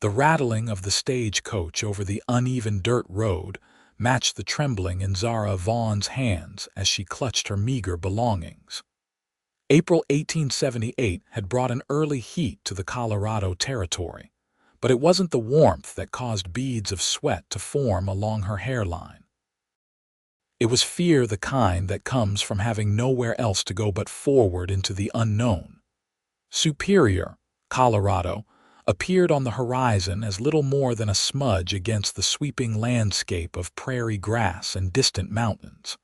The rattling of the stagecoach over the uneven dirt road matched the trembling in Zara Vaughn's hands as she clutched her meager belongings. April 1878 had brought an early heat to the Colorado Territory, but it wasn't the warmth that caused beads of sweat to form along her hairline. It was fear, the kind that comes from having nowhere else to go but forward into the unknown. Superior, Colorado, appeared on the horizon as little more than a smudge against the sweeping landscape of prairie grass and distant mountains.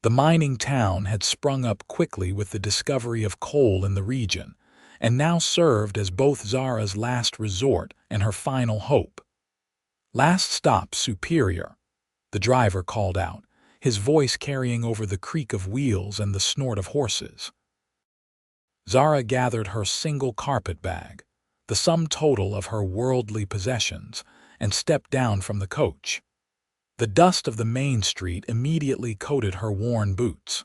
The mining town had sprung up quickly with the discovery of coal in the region, and now served as both Zara's last resort and her final hope. "Last stop, Superior," the driver called out, his voice carrying over the creak of wheels and the snort of horses. Zara gathered her single carpetbag, the sum total of her worldly possessions, and stepped down from the coach. The dust of the main street immediately coated her worn boots.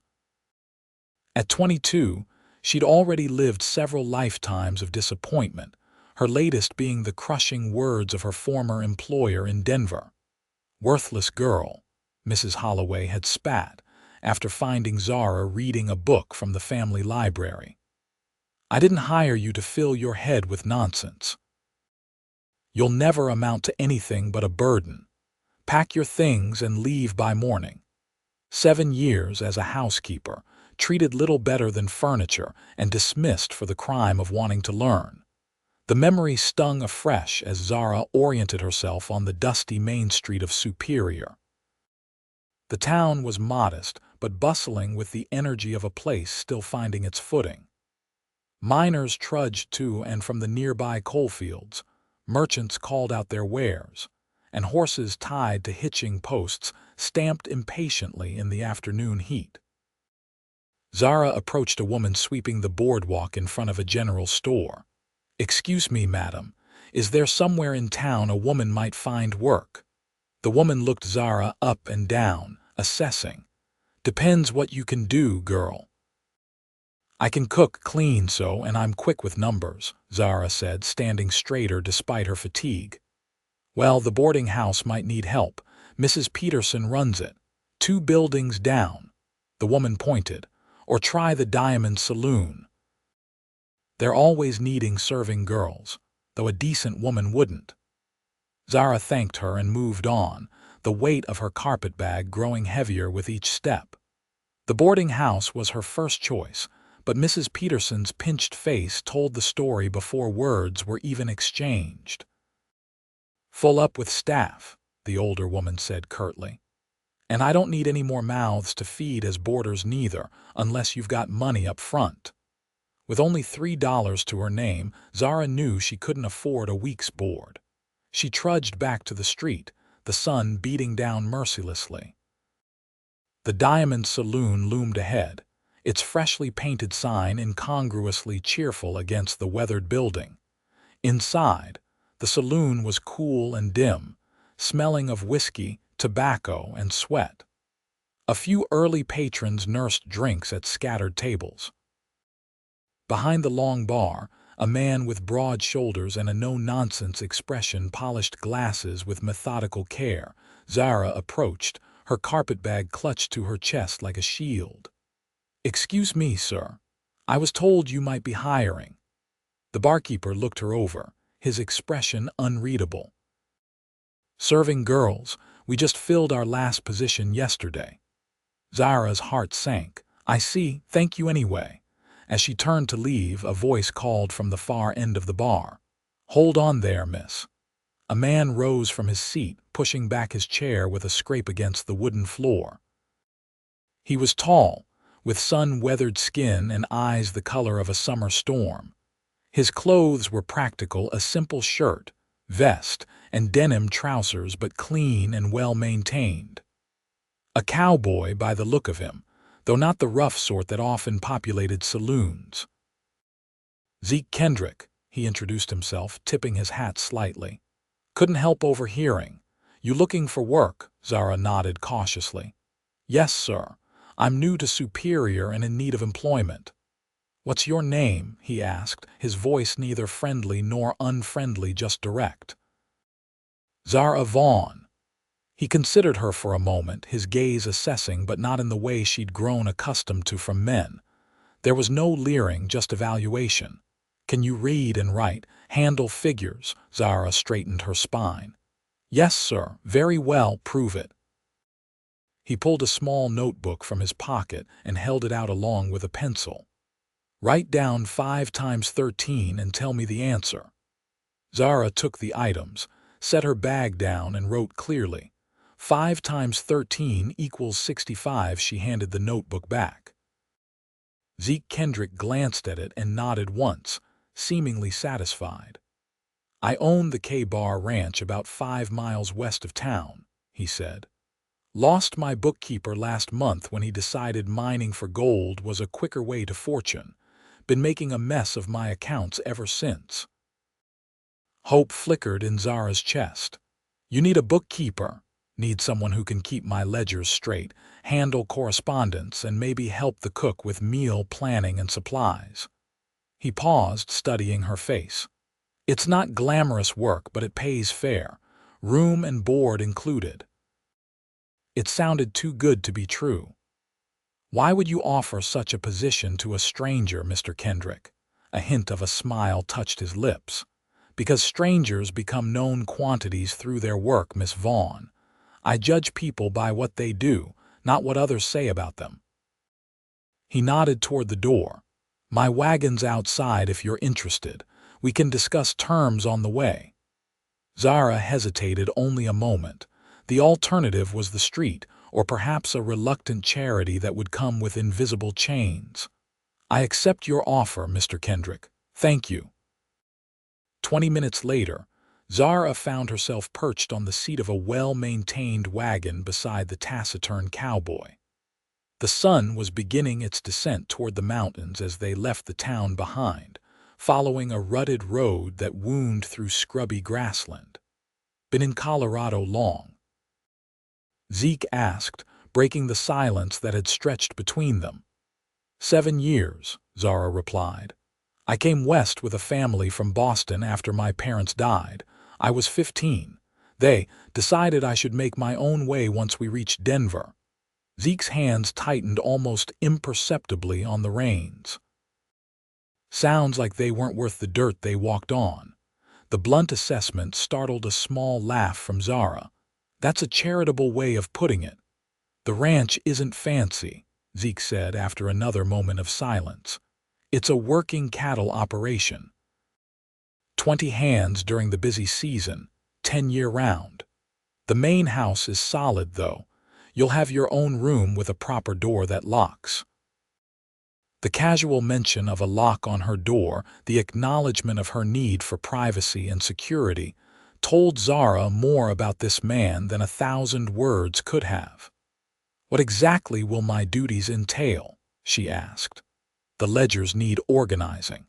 At 22, she'd already lived several lifetimes of disappointment, her latest being the crushing words of her former employer in Denver. "Worthless girl," Mrs. Holloway had spat after finding Zara reading a book from the family library. "I didn't hire you to fill your head with nonsense. You'll never amount to anything but a burden. Pack your things and leave by morning." 7 years as a housekeeper, treated little better than furniture, and dismissed for the crime of wanting to learn. The memory stung afresh as Zara oriented herself on the dusty main street of Superior. The town was modest but bustling with the energy of a place still finding its footing. Miners trudged to and from the nearby coalfields, merchants called out their wares, and horses tied to hitching posts stamped impatiently in the afternoon heat. Zara approached a woman sweeping the boardwalk in front of a general store. "Excuse me, madam, is there somewhere in town a woman might find work?" The woman looked Zara up and down, assessing. "Depends what you can do, girl." "I can cook, clean, and I'm quick with numbers," Zara said, standing straighter despite her fatigue. "Well, the boarding house might need help. Mrs. Peterson runs it. 2 buildings down," the woman pointed. "Or try the Diamond Saloon. They're always needing serving girls, though a decent woman wouldn't." Zara thanked her and moved on, the weight of her carpetbag growing heavier with each step. The boarding house was her first choice, but Mrs. Peterson's pinched face told the story before words were even exchanged. "Full up with staff," the older woman said curtly. "And I don't need any more mouths to feed as boarders neither, unless you've got money up front." With only $3 to her name, Zara knew she couldn't afford a week's board. She trudged back to the street, the sun beating down mercilessly. The Diamond Saloon loomed ahead, its freshly painted sign incongruously cheerful against the weathered building. Inside, the saloon was cool and dim, smelling of whiskey, tobacco, and sweat. A few early patrons nursed drinks at scattered tables. Behind the long bar, a man with broad shoulders and a no-nonsense expression polished glasses with methodical care. Zara approached, her carpetbag clutched to her chest like a shield. "Excuse me, sir. I was told you might be hiring." The barkeeper looked her over, his expression unreadable. "Serving girls. We just filled our last position yesterday." Zara's heart sank. "I see, thank you anyway." As she turned to leave, a voice called from the far end of the bar. "Hold on there, miss." A man rose from his seat, pushing back his chair with a scrape against the wooden floor. He was tall, with sun-weathered skin and eyes the color of a summer storm. His clothes were practical, a simple shirt, vest, and denim trousers, but clean and well-maintained. A cowboy by the look of him, though not the rough sort that often populated saloons. "Zeke Kendrick," he introduced himself, tipping his hat slightly. "Couldn't help overhearing. You looking for work?" Zara nodded cautiously. "Yes, sir. I'm new to Superior and in need of employment." "What's your name?" he asked, his voice neither friendly nor unfriendly, just direct. "Zara Vaughn." He considered her for a moment, his gaze assessing, but not in the way she'd grown accustomed to from men. There was no leering, just evaluation. "Can you read and write? Handle figures?" Zara straightened her spine. "Yes, sir. Very well, prove it." He pulled a small notebook from his pocket and held it out along with a pencil. "Write down 5 times 13 and tell me the answer." Zara took the items, set her bag down and wrote clearly. 5 times 13 equals 65. She handed the notebook back. Zeke Kendrick glanced at it and nodded once, seemingly satisfied. "I own the K-Bar Ranch about 5 miles west of town," he said. "Lost my bookkeeper last month when he decided mining for gold was a quicker way to fortune. Been making a mess of my accounts ever since." Hope flickered in Zara's chest. "You need a bookkeeper. Need someone who can keep my ledgers straight, handle correspondence, and maybe help the cook with meal planning and supplies." He paused, studying her face. "It's not glamorous work, but it pays fair. Room and board included." It sounded too good to be true. "Why would you offer such a position to a stranger, Mr. Kendrick?" A hint of a smile touched his lips. "Because strangers become known quantities through their work, Miss Vaughn. I judge people by what they do, not what others say about them." He nodded toward the door. "My wagon's outside if you're interested. We can discuss terms on the way." Zara hesitated only a moment. The alternative was the street, or perhaps a reluctant charity that would come with invisible chains. "I accept your offer, Mr. Kendrick. Thank you." 20 minutes later, Zara found herself perched on the seat of a well-maintained wagon beside the taciturn Cowboy. The sun was beginning its descent toward the mountains as they left the town behind, following a rutted road that wound through scrubby grassland. "Been in Colorado long?" Zeke asked, breaking the silence that had stretched between them. 7 years, Zara replied. "I came west with a family from Boston after my parents died. I was 15. They decided I should make my own way once we reached Denver." Zeke's hands tightened almost imperceptibly on the reins. "Sounds like they weren't worth the dirt they walked on." The blunt assessment startled a small laugh from Zara. "That's a charitable way of putting it." "The ranch isn't fancy," Zeke said after another moment of silence. "It's a working cattle operation. 20 hands during the busy season, 10 year-round. The main house is solid, though. You'll have your own room with a proper door that locks." The casual mention of a lock on her door, the acknowledgement of her need for privacy and security, told Zara more about this man than 1,000 words could have. "What exactly will my duties entail?" she asked. "The ledgers need organizing.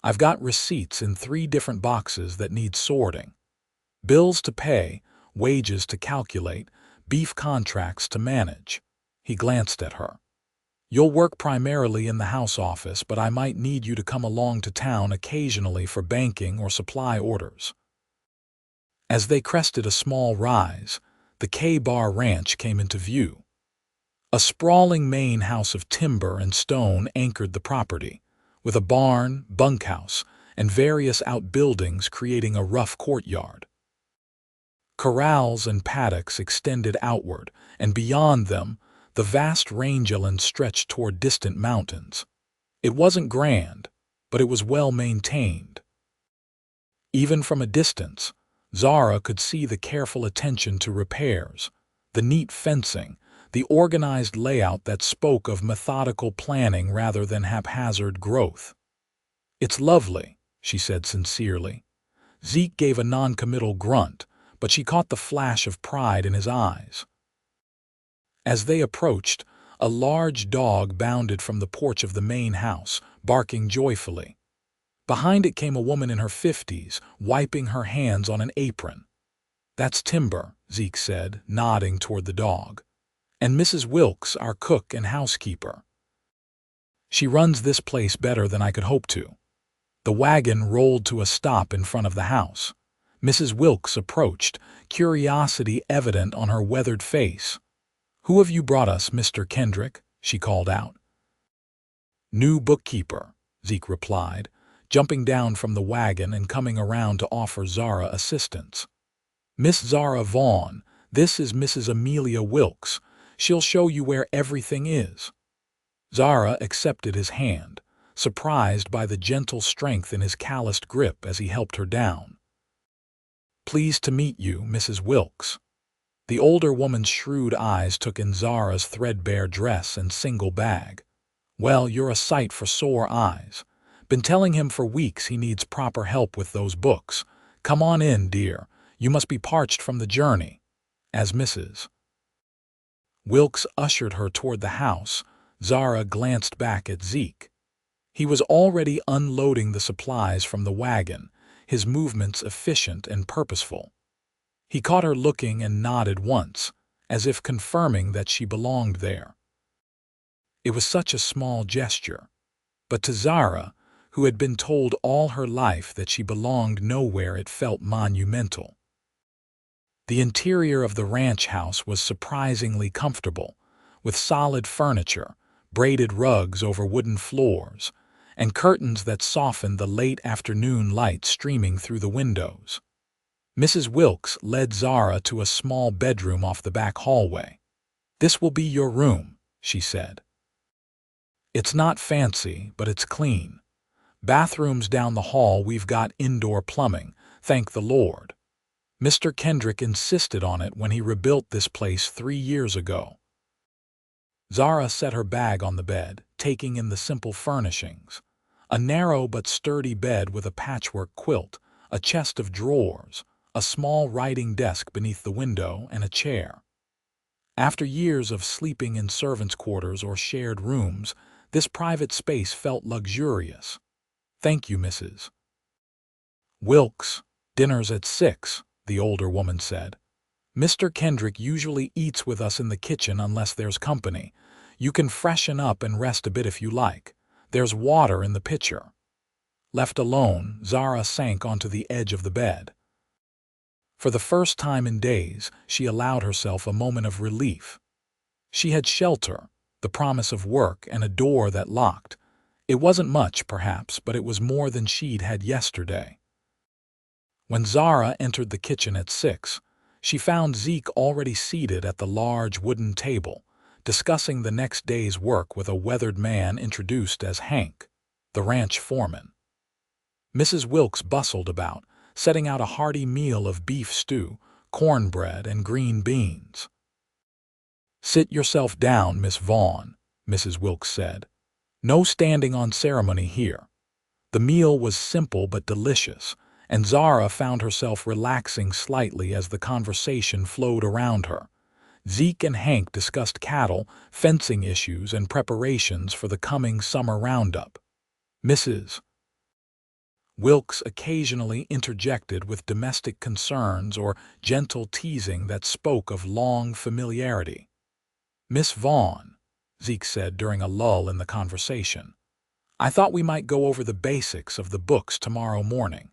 I've got receipts in 3 different boxes that need sorting. Bills to pay, wages to calculate, beef contracts to manage." He glanced at her. "You'll work primarily in the house office, but I might need you to come along to town occasionally for banking or supply orders." As they crested a small rise, the K-Bar Ranch came into view. A sprawling main house of timber and stone anchored the property, with a barn, bunkhouse, and various outbuildings creating a rough courtyard. Corrals and paddocks extended outward, and beyond them, the vast rangeland stretched toward distant mountains. It wasn't grand, but it was well maintained. Even from a distance, Zara could see the careful attention to repairs, the neat fencing, the organized layout that spoke of methodical planning rather than haphazard growth. "It's lovely," she said sincerely. Zeke gave a noncommittal grunt, but she caught the flash of pride in his eyes. As they approached, a large dog bounded from the porch of the main house, barking joyfully. Behind it came a woman in her 50s, wiping her hands on an apron. "That's Timber," Zeke said, nodding toward the dog. "And Mrs. Wilkes, our cook and housekeeper." She runs this place better than I could hope to." The wagon rolled to a stop in front of the house. Mrs. Wilkes approached, curiosity evident on her weathered face. "Who have you brought us, Mr. Kendrick?" she called out. "New bookkeeper," Zeke replied, jumping down from the wagon and coming around to offer Zara assistance. "Miss Zara Vaughn, this is Mrs. Amelia Wilkes. She'll show you where everything is." Zara accepted his hand, surprised by the gentle strength in his calloused grip as he helped her down. "Pleased to meet you, Mrs. Wilkes." The older woman's shrewd eyes took in Zara's threadbare dress and single bag. "Well, you're a sight for sore eyes. Been telling him for weeks he needs proper help with those books. Come on in, dear. You must be parched from the journey." As Mrs. Wilkes ushered her toward the house, Zara glanced back at Zeke. He was already unloading the supplies from the wagon, his movements efficient and purposeful. He caught her looking and nodded once, as if confirming that she belonged there. It was such a small gesture, but to Zara, who had been told all her life that she belonged nowhere, it felt monumental. The interior of the ranch house was surprisingly comfortable, with solid furniture, braided rugs over wooden floors, and curtains that softened the late afternoon light streaming through the windows. Mrs. Wilkes led Zara to a small bedroom off the back hallway. "This will be your room," she said. "It's not fancy, but it's clean. Bathrooms down the hall, we've got indoor plumbing, thank the Lord. Mr. Kendrick insisted on it when he rebuilt this place 3 years ago." Zara set her bag on the bed, taking in the simple furnishings. A narrow but sturdy bed with a patchwork quilt, a chest of drawers, a small writing desk beneath the window, and a chair. After years of sleeping in servants' quarters or shared rooms, this private space felt luxurious. "Thank you, Mrs. Wilkes. Dinner's at 6, the older woman said. "Mr. Kendrick usually eats with us in the kitchen unless there's company. You can freshen up and rest a bit if you like. There's water in the pitcher." Left alone, Zara sank onto the edge of the bed. For the first time in days, she allowed herself a moment of relief. She had shelter, the promise of work, and a door that locked. It wasn't much, perhaps, but it was more than she'd had yesterday. When Zara entered the kitchen at 6, she found Zeke already seated at the large wooden table, discussing the next day's work with a weathered man introduced as Hank, the ranch foreman. Mrs. Wilkes bustled about, setting out a hearty meal of beef stew, cornbread, and green beans. "Sit yourself down, Miss Vaughn," Mrs. Wilkes said. "No standing on ceremony here." The meal was simple but delicious, and Zara found herself relaxing slightly as the conversation flowed around her. Zeke and Hank discussed cattle, fencing issues, and preparations for the coming summer roundup. Mrs. Wilkes occasionally interjected with domestic concerns or gentle teasing that spoke of long familiarity. "Miss Vaughn," Zeke said during a lull in the conversation, "I thought we might go over the basics of the books tomorrow morning.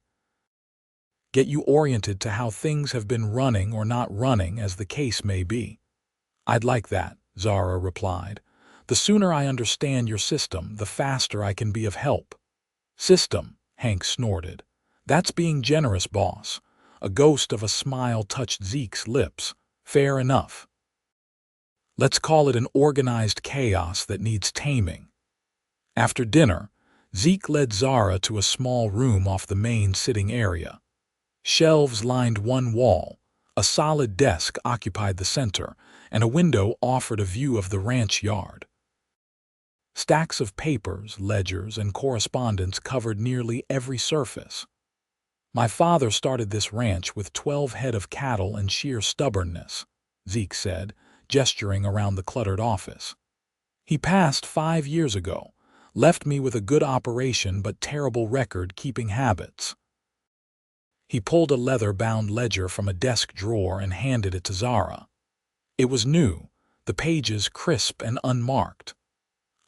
Get you oriented to how things have been running or not running, as the case may be." "I'd like that," Zara replied. "The sooner I understand your system, the faster I can be of help." "System," Hank snorted. "That's being generous, boss." A ghost of a smile touched Zeke's lips. "Fair enough. Let's call it an organized chaos that needs taming." After dinner, Zeke led Zara to a small room off the main sitting area. Shelves lined one wall, a solid desk occupied the center, and a window offered a view of the ranch yard. Stacks of papers, ledgers, and correspondence covered nearly every surface. "My father started this ranch with 12 head of cattle and sheer stubbornness," Zeke said, gesturing around the cluttered office. "He passed 5 years ago, left me with a good operation but terrible record-keeping habits." He pulled a leather-bound ledger from a desk drawer and handed it to Zara. It was new, the pages crisp and unmarked.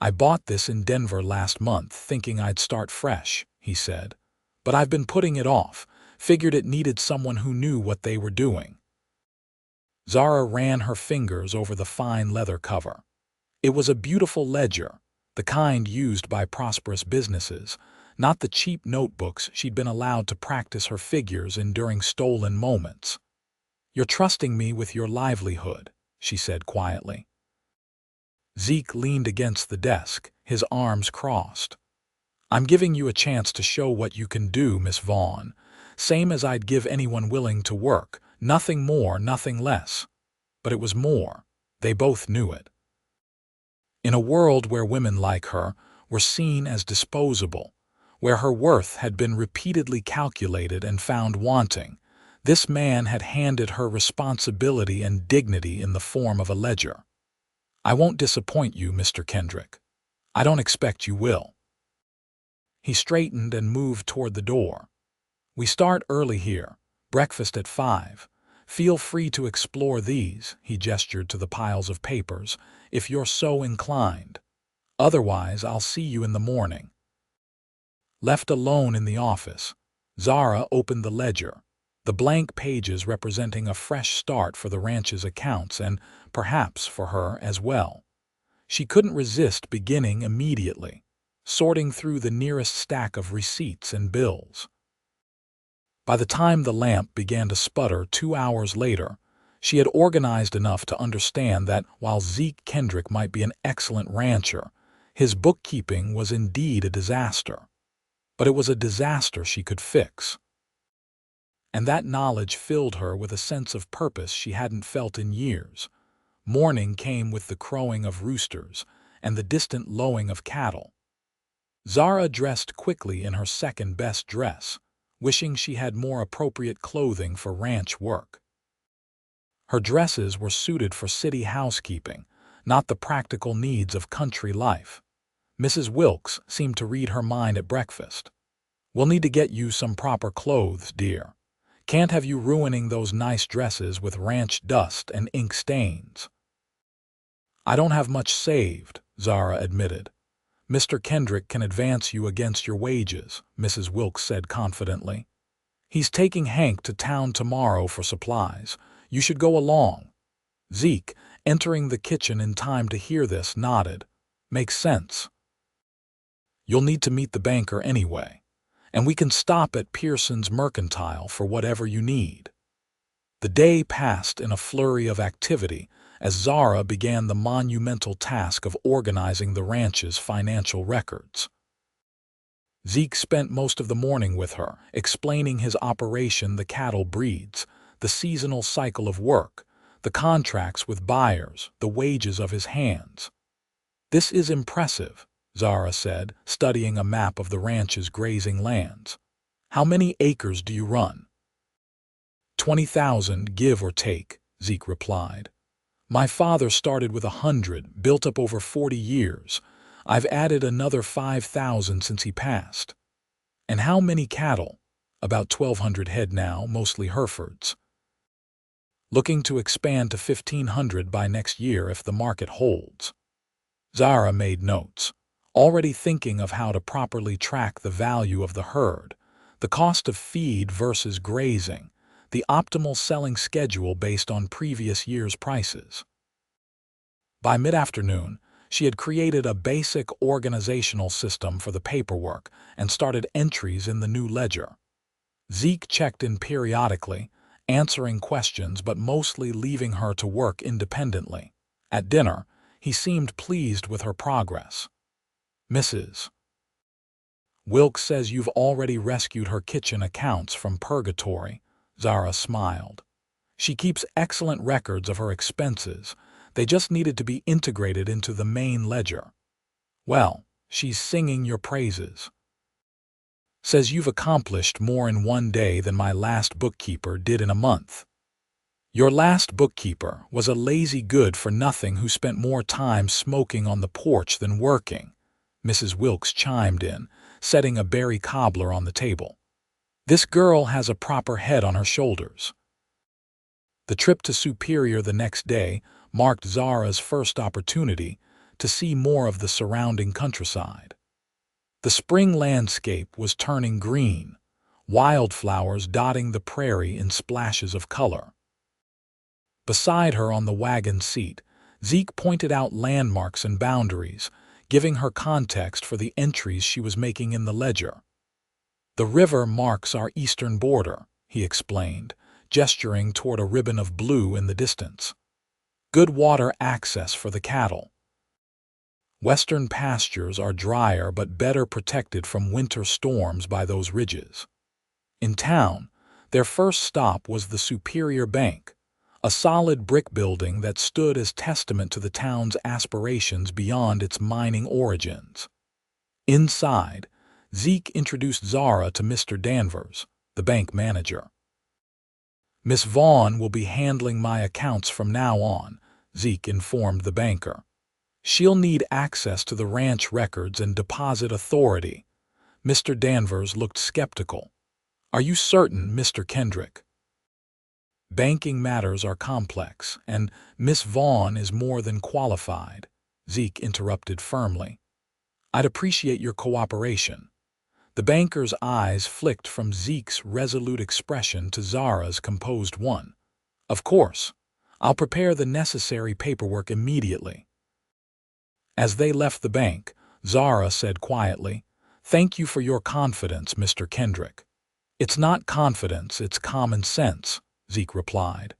"I bought this in Denver last month, thinking I'd start fresh," he said. "But I've been putting it off, figured it needed someone who knew what they were doing." Zara ran her fingers over the fine leather cover. It was a beautiful ledger, the kind used by prosperous businesses, not the cheap notebooks she'd been allowed to practice her figures in during stolen moments. "You're trusting me with your livelihood," she said quietly. Zeke leaned against the desk, his arms crossed. "I'm giving you a chance to show what you can do, Miss Vaughn. Same as I'd give anyone willing to work. Nothing more, nothing less." But it was more. They both knew it. In a world where women like her were seen as disposable, where her worth had been repeatedly calculated and found wanting, this man had handed her responsibility and dignity in the form of a ledger. "I won't disappoint you, Mr. Kendrick. I don't expect you will." He straightened and moved toward the door. "We start early here. Breakfast at 5. Feel free to explore these," he gestured to the piles of papers, "if you're so inclined. Otherwise, I'll see you in the morning." Left alone in the office, Zara opened the ledger, the blank pages representing a fresh start for the ranch's accounts and, perhaps, for her as well. She couldn't resist beginning immediately, sorting through the nearest stack of receipts and bills. By the time the lamp began to sputter 2 hours later, she had organized enough to understand that while Zeke Kendrick might be an excellent rancher, his bookkeeping was indeed a disaster. But it was a disaster she could fix. And that knowledge filled her with a sense of purpose she hadn't felt in years. Morning came with the crowing of roosters and the distant lowing of cattle. Zara dressed quickly in her second-best dress, wishing she had more appropriate clothing for ranch work. Her dresses were suited for city housekeeping, not the practical needs of country life. Mrs. Wilkes seemed to read her mind at breakfast. "We'll need to get you some proper clothes, dear. Can't have you ruining those nice dresses with ranch dust and ink stains." "I don't have much saved," Zara admitted. "Mr. Kendrick can advance you against your wages," Mrs. Wilkes said confidently. "He's taking Hank to town tomorrow for supplies. You should go along." Zeke, entering the kitchen in time to hear this, nodded. "Makes sense. You'll need to meet the banker anyway, and we can stop at Pearson's Mercantile for whatever you need." The day passed in a flurry of activity as Zara began the monumental task of organizing the ranch's financial records. Zeke spent most of the morning with her, explaining his operation, the cattle breeds, the seasonal cycle of work, the contracts with buyers, the wages of his hands. "This is impressive," Zara said, studying a map of the ranch's grazing lands. "How many acres do you run?" 20,000, give or take," Zeke replied. "My father started with 100, built up over 40 years. I've added another 5,000 since he passed." "And how many cattle?" "About 1,200 head now, mostly Herefords. Looking to expand to 1,500 by next year if the market holds." Zara made notes, already thinking of how to properly track the value of the herd, the cost of feed versus grazing, the optimal selling schedule based on previous year's prices. By mid-afternoon, she had created a basic organizational system for the paperwork and started entries in the new ledger. Zeke checked in periodically, answering questions but mostly leaving her to work independently. At dinner, he seemed pleased with her progress. "Mrs. Wilkes says you've already rescued her kitchen accounts from purgatory," Zara smiled. "She keeps excellent records of her expenses. They just needed to be integrated into the main ledger." "Well, she's singing your praises. Says you've accomplished more in one day than my last bookkeeper did in a month." "Your last bookkeeper was a lazy good-for-nothing who spent more time smoking on the porch than working," Mrs. Wilkes chimed in, setting a berry cobbler on the table. "This girl has a proper head on her shoulders." The trip to Superior the next day marked Zara's first opportunity to to see more of the surrounding countryside. The spring landscape was turning green, wildflowers dotting the prairie in splashes of color. Beside her on the wagon seat, Zeke pointed out landmarks and boundaries, giving her context for the entries she was making in the ledger. "The river marks our eastern border," he explained, gesturing toward a ribbon of blue in the distance. "Good water access for the cattle. Western pastures are drier but better protected from winter storms by those ridges." In town, their first stop was the Superior Bank, a solid brick building that stood as testament to the town's aspirations beyond its mining origins. Inside, Zeke introduced Zara to Mr. Danvers, the bank manager. "Miss Vaughn will be handling my accounts from now on," Zeke informed the banker. "She'll need access to the ranch records and deposit authority." Mr. Danvers looked skeptical. "Are you certain, Mr. Kendrick?" "Banking matters are complex, and Miss Vaughn is more than qualified," Zeke interrupted firmly. "I'd appreciate your cooperation." The banker's eyes flicked from Zeke's resolute expression to Zara's composed one. "Of course. I'll prepare the necessary paperwork immediately." As they left the bank, Zara said quietly, "Thank you for your confidence, Mr. Kendrick." "It's not confidence, it's common sense," Zeke replied.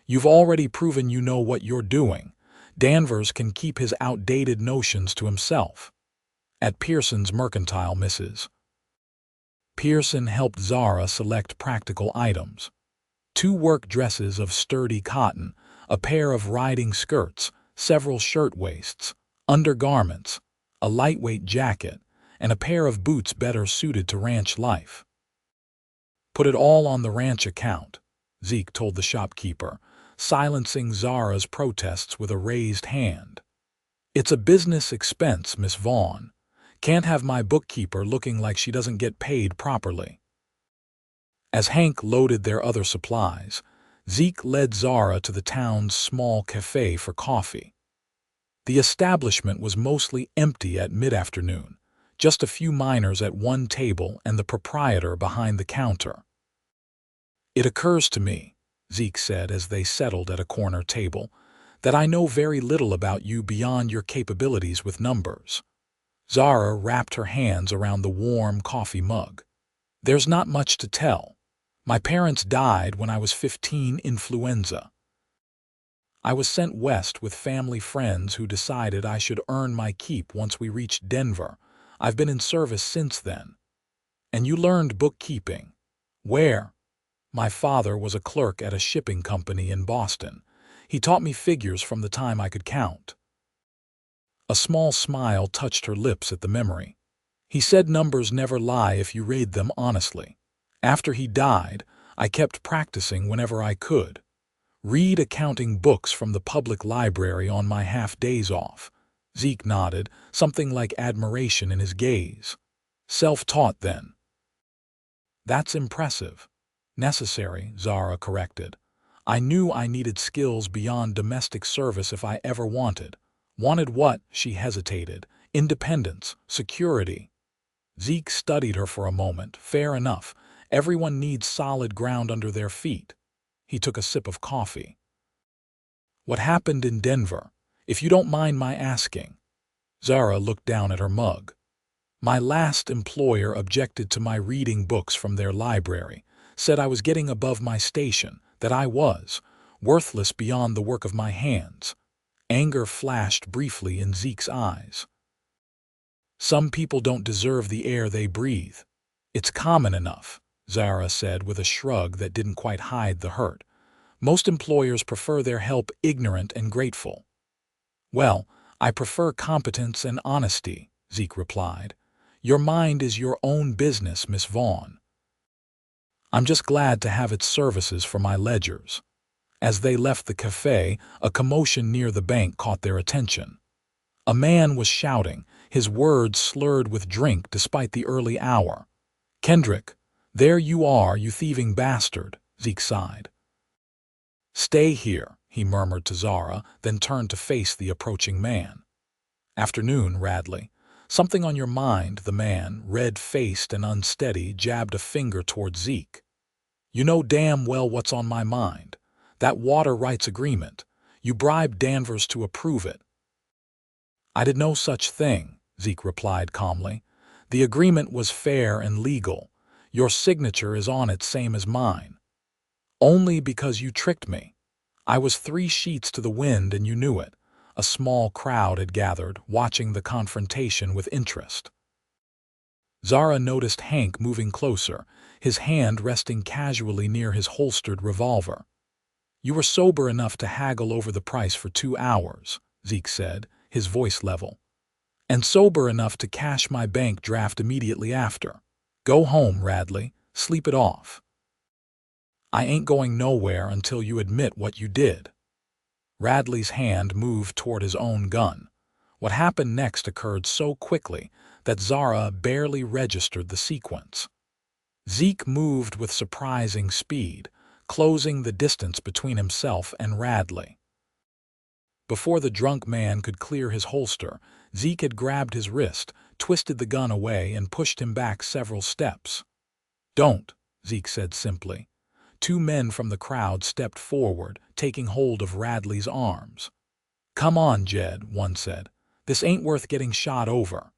"You've already proven you know what you're doing. Danvers can keep his outdated notions to himself." At Pearson's Mercantile, Mrs. Pearson helped Zara select practical items. 2 work dresses of sturdy cotton, a pair of riding skirts, several shirtwaists, undergarments, a lightweight jacket, and a pair of boots better suited to ranch life. "Put it all on the ranch account," Zeke told the shopkeeper, silencing Zara's protests with a raised hand. "It's a business expense, Miss Vaughn. Can't have my bookkeeper looking like she doesn't get paid properly." As Hank loaded their other supplies, Zeke led Zara to the town's small cafe for coffee. The establishment was mostly empty at mid-afternoon, just a few miners at one table and the proprietor behind the counter. "It occurs to me," Zeke said as they settled at a corner table, "that I know very little about you beyond your capabilities with numbers." Zara wrapped her hands around the warm coffee mug. "There's not much to tell. My parents died when I was 15, influenza. I was sent west with family friends who decided I should earn my keep once we reached Denver. I've been in service since then." "And you learned bookkeeping. Where?" "My father was a clerk at a shipping company in Boston. He taught me figures from the time I could count." A small smile touched her lips at the memory. "He said numbers never lie if you read them honestly. After he died, I kept practicing whenever I could. Read accounting books from the public library on my half-days off." Zeke nodded, something like admiration in his gaze. "Self-taught, then." "That's impressive." "Necessary," Zara corrected. "I knew I needed skills beyond domestic service if I ever wanted." "Wanted what?" She hesitated. "Independence, security." Zeke studied her for a moment. "Fair enough. Everyone needs solid ground under their feet." He took a sip of coffee. "What happened in Denver, if you don't mind my asking?" Zara looked down at her mug. "My last employer objected to my reading books from their library, said I was getting above my station, that I was worthless beyond the work of my hands." Anger flashed briefly in Zeke's eyes. "Some people don't deserve the air they breathe. It's common enough," Zara said with a shrug that didn't quite hide the hurt. "Most employers prefer their help ignorant and grateful." "Well, I prefer competence and honesty," Zeke replied. "Your mind is your own business, Miss Vaughn. I'm just glad to have its services for my ledgers." As they left the cafe, a commotion near the bank caught their attention. A man was shouting, his words slurred with drink despite the early hour. "Kendrick, there you are, you thieving bastard," Zeke sighed. "Stay here," he murmured to Zara, then turned to face the approaching man. "Afternoon, Radley. Something on your mind?" The man, red-faced and unsteady, jabbed a finger toward Zeke. "You know damn well what's on my mind. That water rights agreement. You bribed Danvers to approve it." "I did no such thing," Zeke replied calmly. "The agreement was fair and legal. Your signature is on it, same as mine. Only because you tricked me. I was 3 sheets to the wind and you knew it." A small crowd had gathered, watching the confrontation with interest. Zara noticed Hank moving closer, his hand resting casually near his holstered revolver. "You were sober enough to haggle over the price for 2 hours," Zeke said, his voice level. "And sober enough to cash my bank draft immediately after. Go home, Radley. Sleep it off. I ain't going nowhere until you admit what you did." Radley's hand moved toward his own gun. What happened next occurred so quickly that Zara barely registered the sequence. Zeke moved with surprising speed, closing the distance between himself and Radley. Before the drunk man could clear his holster, Zeke had grabbed his wrist, twisted the gun away, and pushed him back several steps. "Don't," Zeke said simply. 2 men from the crowd stepped forward, taking hold of Radley's arms. "Come on, Jed," one said. "This ain't worth getting shot over."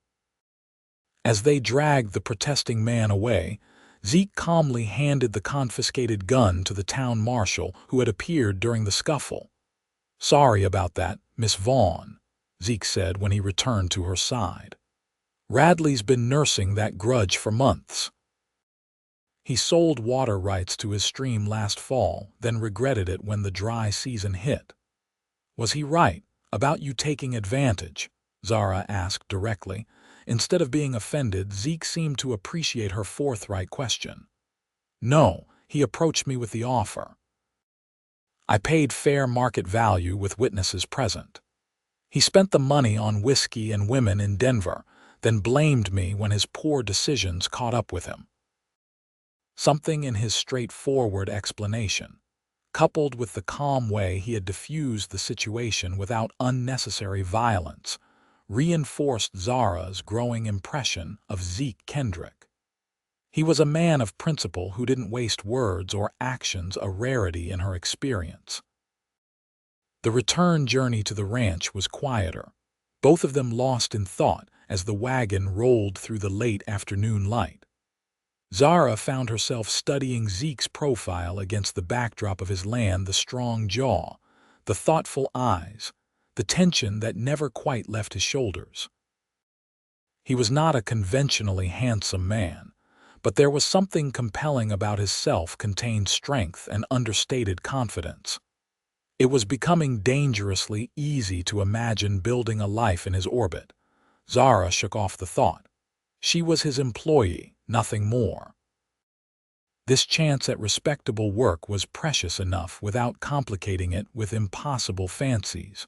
As they dragged the protesting man away, Zeke calmly handed the confiscated gun to the town marshal who had appeared during the scuffle. "Sorry about that, Miss Vaughn," Zeke said when he returned to her side. "Radley's been nursing that grudge for months. He sold water rights to his stream last fall, then regretted it when the dry season hit." "Was he right about you taking advantage?" Zara asked directly. Instead of being offended, Zeke seemed to appreciate her forthright question. "No, he approached me with the offer. I paid fair market value with witnesses present. He spent the money on whiskey and women in Denver, then blamed me when his poor decisions caught up with him." Something in his straightforward explanation, coupled with the calm way he had diffused the situation without unnecessary violence, reinforced Zara's growing impression of Zeke Kendrick. He was a man of principle who didn't waste words or actions, a rarity in her experience. The return journey to the ranch was quieter, both of them lost in thought as the wagon rolled through the late afternoon light. Zara found herself studying Zeke's profile against the backdrop of his land, the strong jaw, the thoughtful eyes, the tension that never quite left his shoulders. He was not a conventionally handsome man, but there was something compelling about his self-contained strength and understated confidence. It was becoming dangerously easy to imagine building a life in his orbit. Zara shook off the thought. She was his employee, nothing more. This chance at respectable work was precious enough without complicating it with impossible fancies.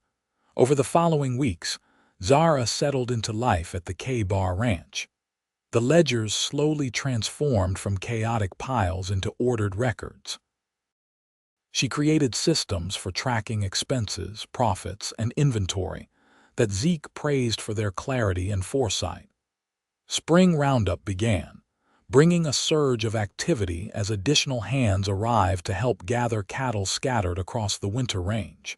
Over the following weeks, Zara settled into life at the K-Bar Ranch. The ledgers slowly transformed from chaotic piles into ordered records. She created systems for tracking expenses, profits, and inventory that Zeke praised for their clarity and foresight. Spring roundup began, bringing a surge of activity as additional hands arrived to help gather cattle scattered across the winter range.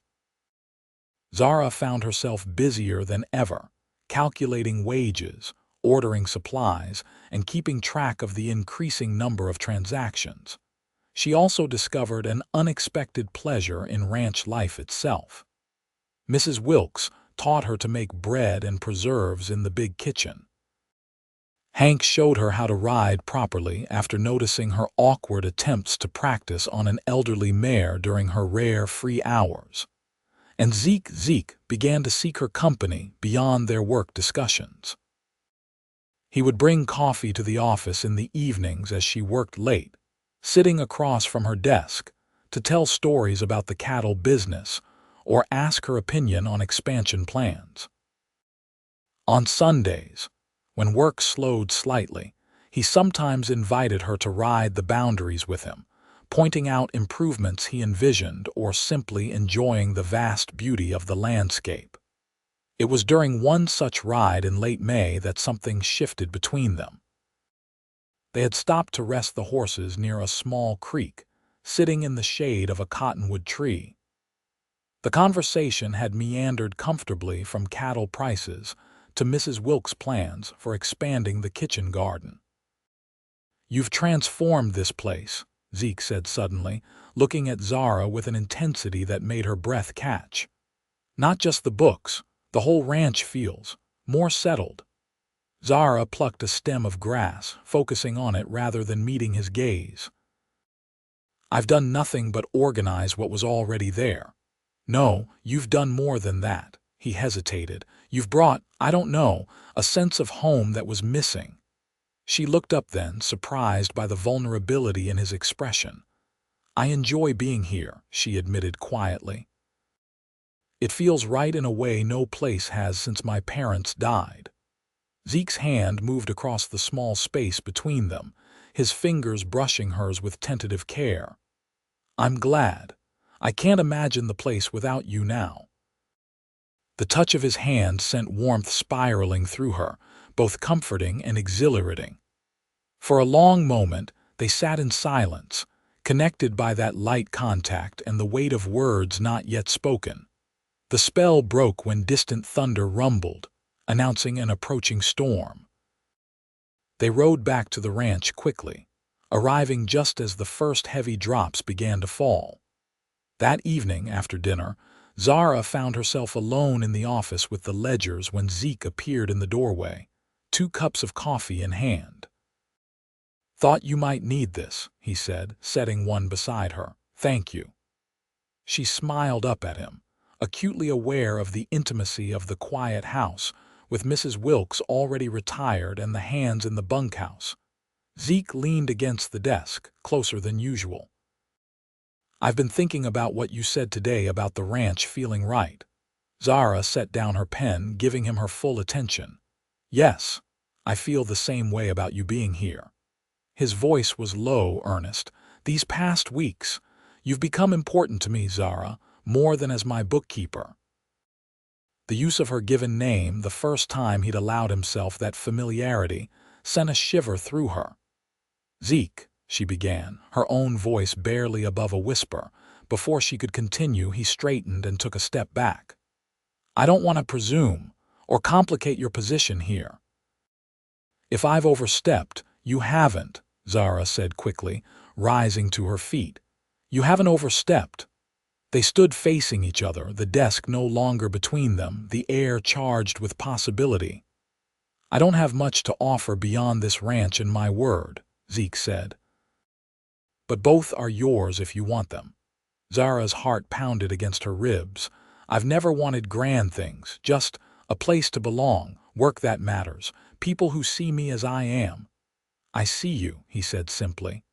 Zara found herself busier than ever, calculating wages, ordering supplies, and keeping track of the increasing number of transactions. She also discovered an unexpected pleasure in ranch life itself. Mrs. Wilkes taught her to make bread and preserves in the big kitchen. Hank showed her how to ride properly after noticing her awkward attempts to practice on an elderly mare during her rare free hours. And Zeke began to seek her company beyond their work discussions. He would bring coffee to the office in the evenings as she worked late, sitting across from her desk, to tell stories about the cattle business or ask her opinion on expansion plans. On Sundays, when work slowed slightly, he sometimes invited her to ride the boundaries with him, pointing out improvements he envisioned or simply enjoying the vast beauty of the landscape. It was during one such ride in late May that something shifted between them. They had stopped to rest the horses near a small creek, sitting in the shade of a cottonwood tree. The conversation had meandered comfortably from cattle prices to Mrs. Wilkes' plans for expanding the kitchen garden. "You've transformed this place," Zeke said suddenly, looking at Zara with an intensity that made her breath catch. "Not just the books, the whole ranch feels more settled." Zara plucked a stem of grass, focusing on it rather than meeting his gaze. "I've done nothing but organize what was already there." "No, you've done more than that." He hesitated. "You've brought, I don't know, a sense of home that was missing." She looked up then, surprised by the vulnerability in his expression. "I enjoy being here," she admitted quietly. "It feels right in a way no place has since my parents died." Zeke's hand moved across the small space between them, his fingers brushing hers with tentative care. "I'm glad. I can't imagine the place without you now." The touch of his hand sent warmth spiraling through her, both comforting and exhilarating. For a long moment, they sat in silence, connected by that light contact and the weight of words not yet spoken. The spell broke when distant thunder rumbled, announcing an approaching storm. They rode back to the ranch quickly, arriving just as the first heavy drops began to fall. That evening, after dinner, Zara found herself alone in the office with the ledgers when Zeke appeared in the doorway, 2 cups of coffee in hand. "Thought you might need this," he said, setting one beside her. "Thank you." She smiled up at him, acutely aware of the intimacy of the quiet house, with Mrs. Wilkes already retired and the hands in the bunkhouse. Zeke leaned against the desk, closer than usual. "I've been thinking about what you said today about the ranch feeling right." Zara set down her pen, giving him her full attention. "Yes, I feel the same way about you being here." His voice was low, earnest. "These past weeks, you've become important to me, Zara, more than as my bookkeeper." The use of her given name, the first time he'd allowed himself that familiarity, sent a shiver through her. "Zeke," she began, her own voice barely above a whisper. Before she could continue, he straightened and took a step back. "I don't want to presume or complicate your position here." "If I've overstepped, you haven't," Zara said quickly, rising to her feet. "You haven't overstepped." They stood facing each other, the desk no longer between them, the air charged with possibility. "I don't have much to offer beyond this ranch and my word," Zeke said. "But both are yours if you want them." Zara's heart pounded against her ribs. "I've never wanted grand things, just a place to belong, work that matters, people who see me as I am." "I see you," he said simply.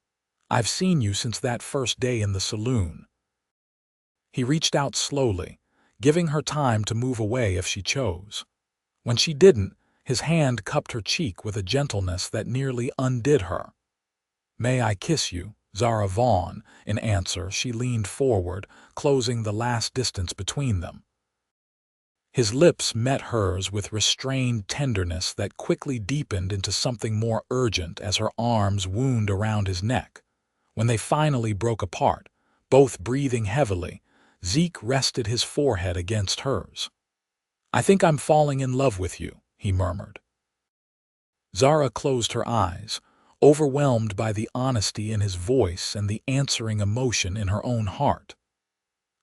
"I've seen you since that first day in the saloon." He reached out slowly, giving her time to move away if she chose. When she didn't, his hand cupped her cheek with a gentleness that nearly undid her. "May I kiss you, Zara Vaughn?" In answer, she leaned forward, closing the last distance between them. His lips met hers with restrained tenderness that quickly deepened into something more urgent as her arms wound around his neck. When they finally broke apart, both breathing heavily, Zeke rested his forehead against hers. "I think I'm falling in love with you," he murmured. Zara closed her eyes, overwhelmed by the honesty in his voice and the answering emotion in her own heart.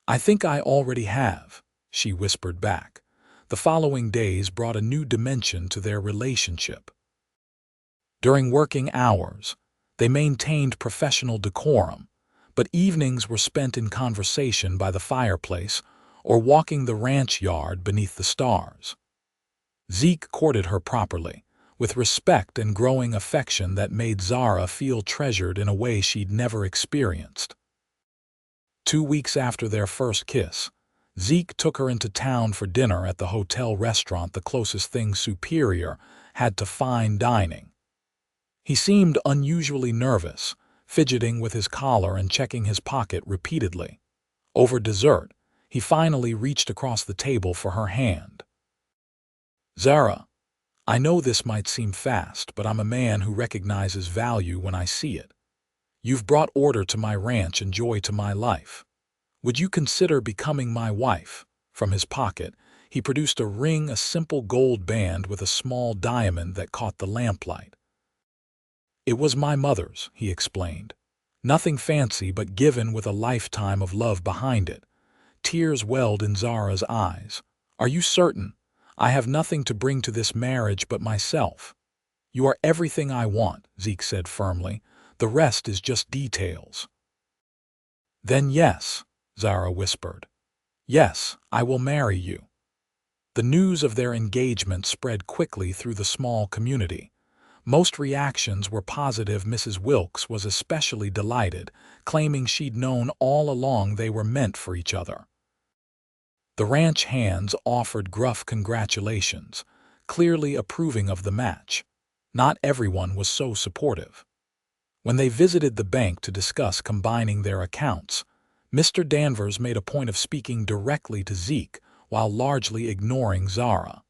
"I think I already have," she whispered back. The following days brought a new dimension to their relationship. During working hours, they maintained professional decorum, but evenings were spent in conversation by the fireplace or walking the ranch yard beneath the stars. Zeke courted her properly, with respect and growing affection that made Zara feel treasured in a way she'd never experienced. 2 weeks after their first kiss, Zeke took her into town for dinner at the hotel restaurant, the closest thing Superior had to fine dining. He seemed unusually nervous, fidgeting with his collar and checking his pocket repeatedly. Over dessert, he finally reached across the table for her hand. Zara, I know this might seem fast, but I'm a man who recognizes value when I see it. You've brought order to my ranch and joy to my life. Would you consider becoming my wife? From his pocket, he produced a ring, a simple gold band with a small diamond that caught the lamplight. It was my mother's, he explained. Nothing fancy, but given with a lifetime of love behind it. Tears welled in Zara's eyes. Are you certain? I have nothing to bring to this marriage but myself. You are everything I want, Zeke said firmly. The rest is just details. Then yes, Zara whispered. Yes, I will marry you. The news of their engagement spread quickly through the small community. Most reactions were positive. Mrs. Wilkes was especially delighted, claiming she'd known all along they were meant for each other. The ranch hands offered gruff congratulations, clearly approving of the match. Not everyone was so supportive. When they visited the bank to discuss combining their accounts, Mr. Danvers made a point of speaking directly to Zeke while largely ignoring Zara.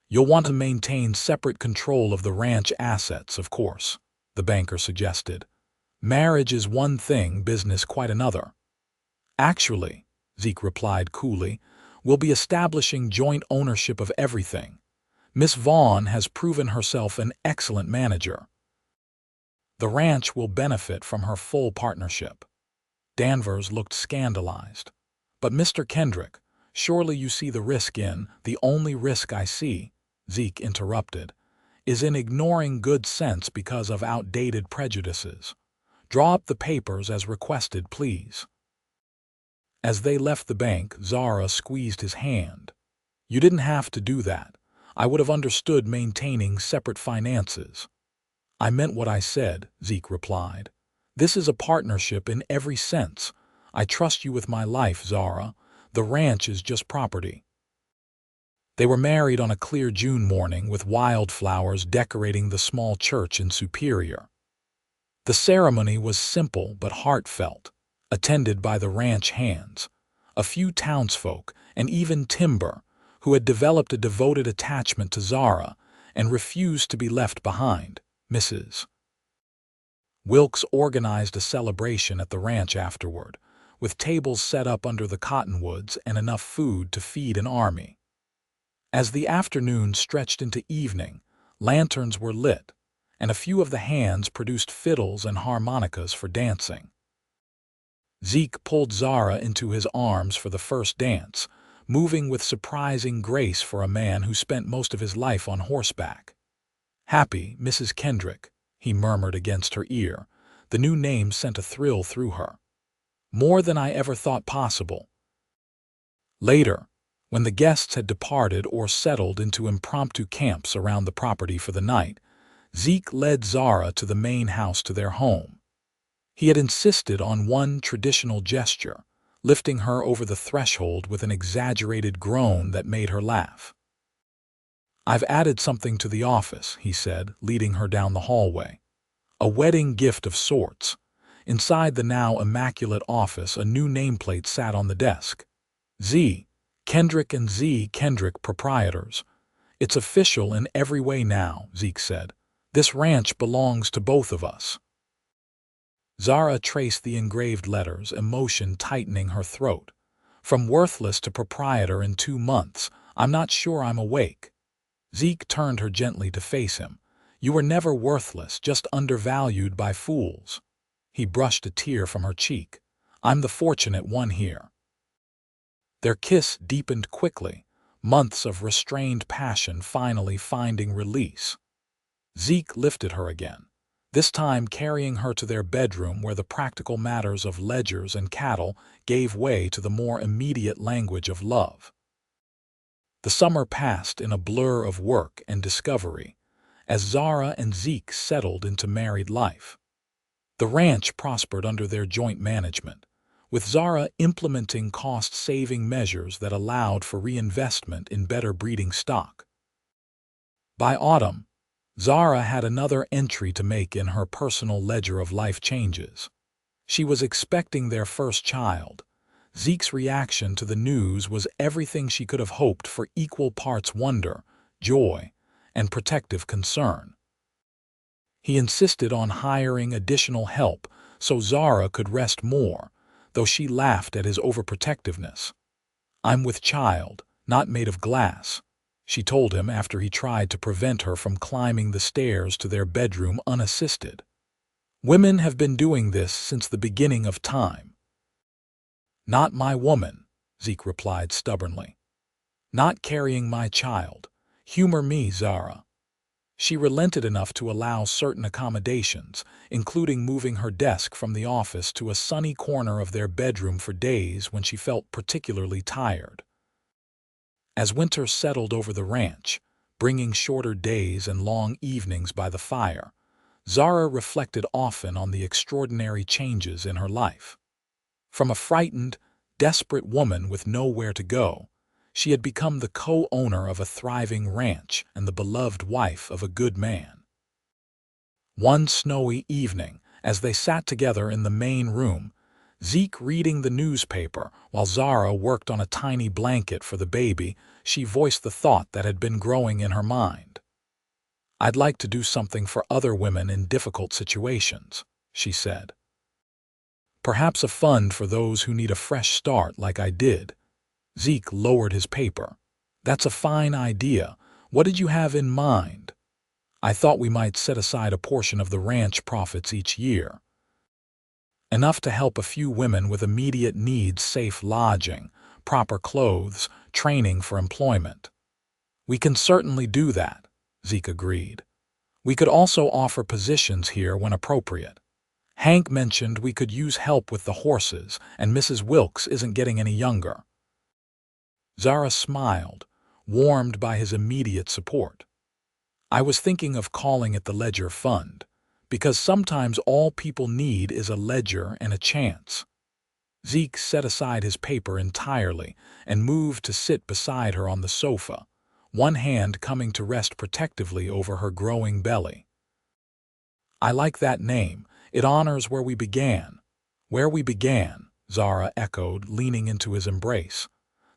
You'll want to maintain separate control of the ranch assets, of course, the banker suggested. Marriage is one thing, business quite another. Actually, Zeke replied coolly, we'll be establishing joint ownership of everything. Miss Vaughn has proven herself an excellent manager. The ranch will benefit from her full partnership. Danvers looked scandalized. But Mr. Kendrick, surely you see the risk in— The only risk I see, Zeke interrupted, is in ignoring good sense because of outdated prejudices. Draw up the papers as requested, please. As they left the bank, Zara squeezed his hand. You didn't have to do that. I would have understood maintaining separate finances. I meant what I said, Zeke replied. This is a partnership in every sense. I trust you with my life, Zara. The ranch is just property. They were married on a clear June morning with wildflowers decorating the small church in Superior. The ceremony was simple but heartfelt, attended by the ranch hands, a few townsfolk, and even Timber, who had developed a devoted attachment to Zara and refused to be left behind. Mrs. Wilkes organized a celebration at the ranch afterward, with tables set up under the cottonwoods and enough food to feed an army. As the afternoon stretched into evening, lanterns were lit, and a few of the hands produced fiddles and harmonicas for dancing. Zeke pulled Zara into his arms for the first dance, moving with surprising grace for a man who spent most of his life on horseback. Happy, Mrs. Kendrick, he murmured against her ear. The new name sent a thrill through her. More than I ever thought possible. Later, when the guests had departed or settled into impromptu camps around the property for the night, Zeke led Zara to the main house to their home. He had insisted on one traditional gesture, lifting her over the threshold with an exaggerated groan that made her laugh. I've added something to the office, he said, leading her down the hallway. A wedding gift of sorts. Inside the now immaculate office, a new nameplate sat on the desk. Z. Kendrick and Z. Kendrick Proprietors. It's official in every way now, Zeke said. This ranch belongs to both of us. Zara traced the engraved letters, emotion tightening her throat. From worthless to proprietor in 2 months, I'm not sure I'm awake. Zeke turned her gently to face him. You were never worthless, just undervalued by fools. He brushed a tear from her cheek. I'm the fortunate one here. Their kiss deepened quickly, months of restrained passion finally finding release. Zeke lifted her again, this time carrying her to their bedroom where the practical matters of ledgers and cattle gave way to the more immediate language of love. The summer passed in a blur of work and discovery, as Zara and Zeke settled into married life. The ranch prospered under their joint management, with Zara implementing cost-saving measures that allowed for reinvestment in better breeding stock. By autumn, Zara had another entry to make in her personal ledger of life changes. She was expecting their first child. Zeke's reaction to the news was everything she could have hoped for, equal parts wonder, joy, and protective concern. He insisted on hiring additional help so Zara could rest more, though she laughed at his overprotectiveness. "I'm with child, not made of glass," she told him after he tried to prevent her from climbing the stairs to their bedroom unassisted. "Women have been doing this since the beginning of time." "Not my woman," Zeke replied stubbornly. "Not carrying my child. Humor me, Zara." She relented enough to allow certain accommodations, including moving her desk from the office to a sunny corner of their bedroom for days when she felt particularly tired. As winter settled over the ranch, bringing shorter days and long evenings by the fire, Zara reflected often on the extraordinary changes in her life. From a frightened, desperate woman with nowhere to go, she had become the co-owner of a thriving ranch and the beloved wife of a good man. One snowy evening, as they sat together in the main room, Zeke reading the newspaper while Zara worked on a tiny blanket for the baby, she voiced the thought that had been growing in her mind. "I'd like to do something for other women in difficult situations," she said. "Perhaps a fund for those who need a fresh start like I did." Zeke lowered his paper. "That's a fine idea. What did you have in mind?" "I thought we might set aside a portion of the ranch profits each year. Enough to help a few women with immediate needs: safe lodging, proper clothes, training for employment." "We can certainly do that," Zeke agreed. "We could also offer positions here when appropriate. Hank mentioned we could use help with the horses, and Mrs. Wilkes isn't getting any younger." Zara smiled, warmed by his immediate support. "I was thinking of calling it the Ledger Fund, because sometimes all people need is a ledger and a chance." Zeke set aside his paper entirely and moved to sit beside her on the sofa, one hand coming to rest protectively over her growing belly. "I like that name. It honors where we began." "Where we began," Zara echoed, leaning into his embrace.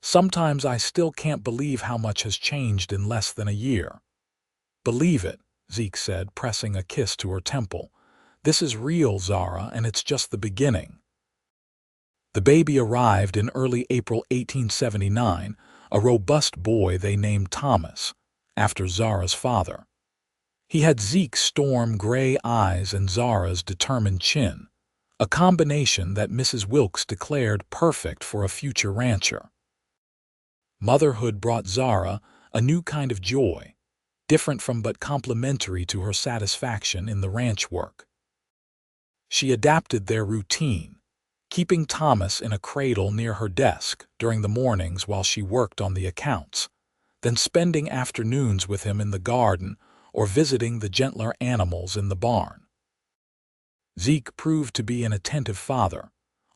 "Sometimes I still can't believe how much has changed in less than a year." "Believe it," Zeke said, pressing a kiss to her temple. "This is real, Zara, and it's just the beginning." The baby arrived in early April 1879, a robust boy they named Thomas, after Zara's father. He had Zeke's storm gray eyes and Zara's determined chin, a combination that Mrs. Wilkes declared perfect for a future rancher. Motherhood brought Zara a new kind of joy, different from but complementary to her satisfaction in the ranch work. She adapted their routine, keeping Thomas in a cradle near her desk during the mornings while she worked on the accounts, then spending afternoons with him in the garden or visiting the gentler animals in the barn. Zeke proved to be an attentive father,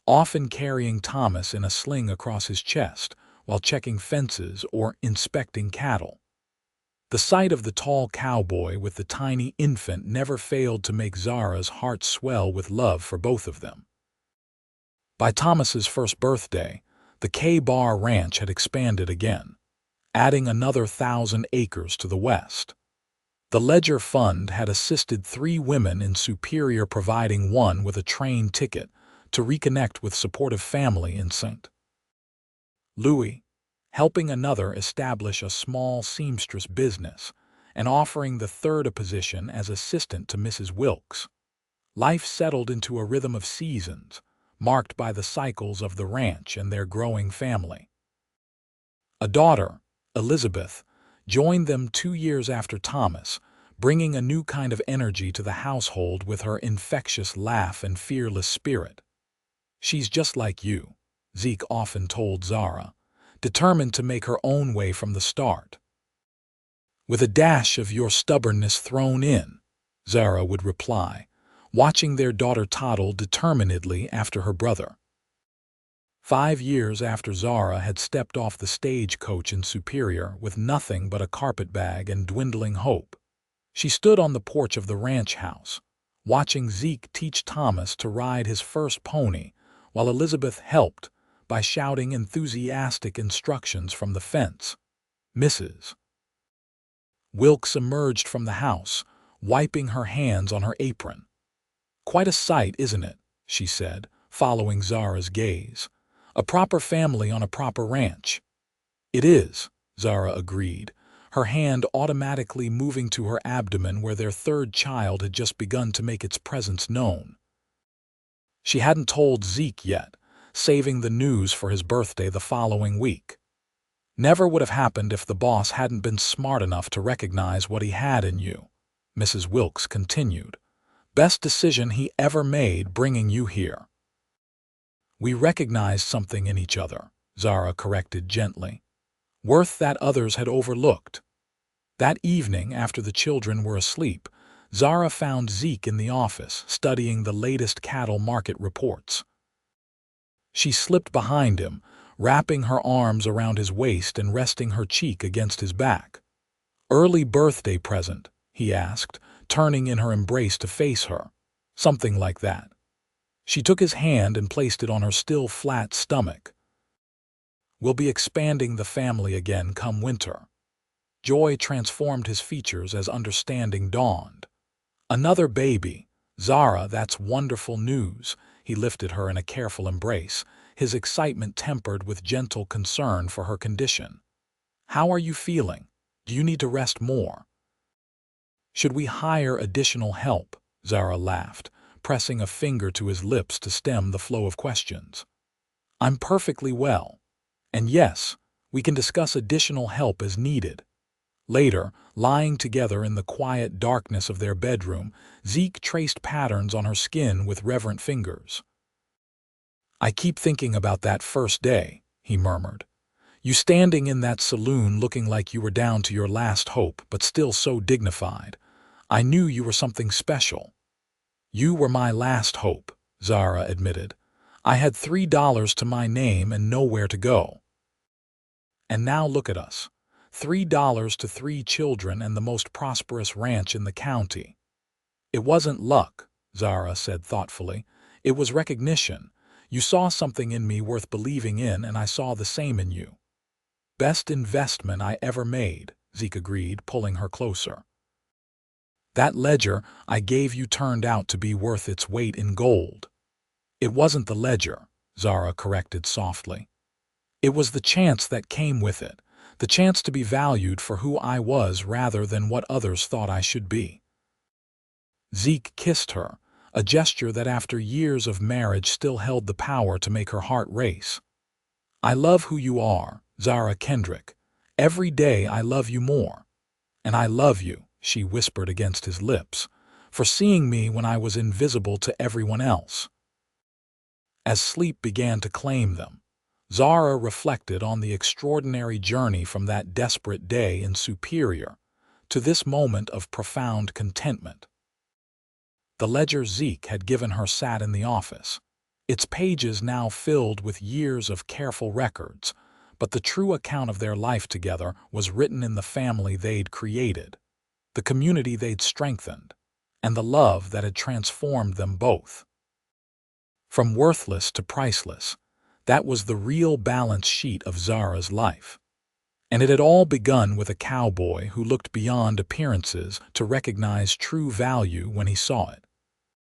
often carrying Thomas in a sling across his chest while checking fences or inspecting cattle. The sight of the tall cowboy with the tiny infant never failed to make Zara's heart swell with love for both of them. By Thomas's first birthday, the K-Bar Ranch had expanded again, adding another 1,000 acres to the west. The Ledger Fund had assisted 3 women in Superior, providing one with a train ticket to reconnect with supportive family in St. Louis, helping another establish a small seamstress business, and offering the third a position as assistant to Mrs. Wilkes. Life settled into a rhythm of seasons, marked by the cycles of the ranch and their growing family. A daughter, Elizabeth, joined them 2 years after Thomas, bringing a new kind of energy to the household with her infectious laugh and fearless spirit. "She's just like you," Zeke often told Zara, determined to make her own way from the start. "With a dash of your stubbornness thrown in," Zara would reply, watching their daughter toddle determinedly after her brother. 5 years after Zara had stepped off the stagecoach in Superior with nothing but a carpetbag and dwindling hope, she stood on the porch of the ranch house, watching Zeke teach Thomas to ride his first pony while Elizabeth helped by shouting enthusiastic instructions from the fence. Mrs. Wilkes emerged from the house, wiping her hands on her apron. "Quite a sight, isn't it?" she said, following Zara's gaze. "A proper family on a proper ranch." "It is," Zara agreed, her hand automatically moving to her abdomen where their third child had just begun to make its presence known. She hadn't told Zeke yet, saving the news for his birthday the following week. "Never would have happened if the boss hadn't been smart enough to recognize what he had in you," Mrs. Wilkes continued. "Best decision he ever made bringing you here." "We recognized something in each other," Zara corrected gently. "Worth that others had overlooked." That evening, after the children were asleep, Zara found Zeke in the office, studying the latest cattle market reports. She slipped behind him, wrapping her arms around his waist and resting her cheek against his back. "Early birthday present?" he asked, turning in her embrace to face her. "Something like that." She took his hand and placed it on her still flat stomach. "We'll be expanding the family again come winter." Joy transformed his features as understanding dawned. "Another baby. Zara, that's wonderful news." He lifted her in a careful embrace, his excitement tempered with gentle concern for her condition. "How are you feeling? Do you need to rest more?" "Should we hire additional help?" Zara laughed, pressing a finger to his lips to stem the flow of questions. "I'm perfectly well. And yes, we can discuss additional help as needed." Later, lying together in the quiet darkness of their bedroom, Zeke traced patterns on her skin with reverent fingers. "I keep thinking about that first day," he murmured. "You standing in that saloon looking like you were down to your last hope, but still so dignified. I knew you were something special." "You were my last hope," Zara admitted. "I had $3 to my name and nowhere to go. And now look at us. $3 to 3 children and the most prosperous ranch in the county." "It wasn't luck," Zara said thoughtfully. "It was recognition. You saw something in me worth believing in, and I saw the same in you." "Best investment I ever made," Zeke agreed, pulling her closer. "That ledger I gave you turned out to be worth its weight in gold." "It wasn't the ledger," Zara corrected softly. "It was the chance that came with it. The chance to be valued for who I was rather than what others thought I should be." Zeke kissed her, a gesture that after years of marriage still held the power to make her heart race. "I love who you are, Zara Kendrick. Every day I love you more. And I love you," she whispered against his lips, "for seeing me when I was invisible to everyone else." As sleep began to claim them, Zara reflected on the extraordinary journey from that desperate day in Superior to this moment of profound contentment. The ledger Zeke had given her sat in the office, its pages now filled with years of careful records, but the true account of their life together was written in the family they'd created, the community they'd strengthened, and the love that had transformed them both. From worthless to priceless, that was the real balance sheet of Zara's life. And it had all begun with a cowboy who looked beyond appearances to recognize true value when he saw it.